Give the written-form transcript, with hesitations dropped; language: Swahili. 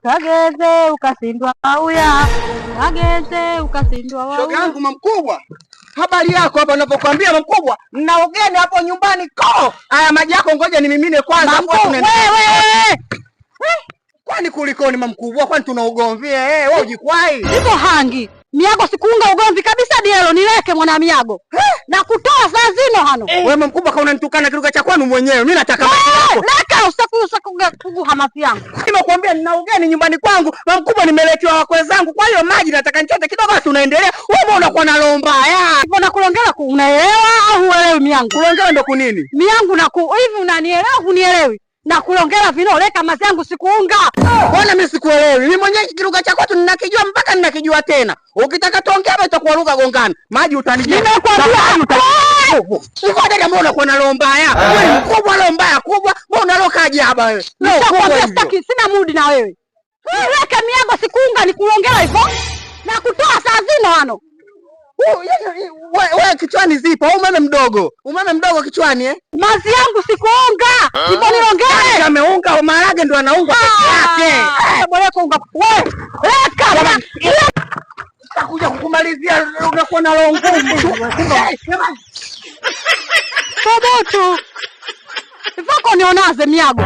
Kageze ukasindwa auya. Kageze ukasindwa auya. Shoga yangu mkubwa. Habari yako hapa ninapokuambia mkubwa, mna ugeni hapo nyumbani ko. Haya maji yako ngoja nimimine kwanza hapo tunaendelea. Wewe. Kwani kulikoni mkubwa? Kwani tuna ugomvi wewe ujikwai? Ipo hangi. Miago sikuunga ugomvi kabisa dielo nileke mwana miago. Na kutoa saa zino hano. Wewe mkubwa kauna nitukana kiruga cha kwenu mwenyewe. Mimi nataka maji yako. Leka usakuga hamasi yangu. Nimekwambia nina ugeni nyumbani kwangu. Mkubwa nimeletewa wakwe zangu. Kwa hiyo maji nataka nichote kidogo tunaendelea. Wewe unakuwa na roho mbaya. Mbona kulongela unaelewa au huelewi miangu? Kulongela ndo kunini? Miangu na hivi unanielewa unielewi? Na kulongela vino leka mazi yangu sikuunga. Mbona mimi sikuelewi? Mimi mwenyewe kiruga cha kwetu ninakijua mpaka ninakijua tena. Ukitaka tuongea hapa itakuwa lugha gongana. Maji utanijia. Nimekwambia. Siko dada mbona kuna roho mbaya? Wewe mkubwa roho mbaya kubwa. Mbona roho ajaba wewe? Nakwambia sitaki sina mudi na wewe. Leka miago sikuunga ni kulongela hivyo. Na kutoa saa zino hano. Wewe kichwani zipo au umeme mdogo kichwani Mazi yangu sikuunga. Sipo nilongele. Ameunga maharage ndo anaunga peke yake. Bora kuunga. Wewe leka. Nitakuja kukumalizia unakuwa na roho ngumu. Toboto. Ivako nionaze miago.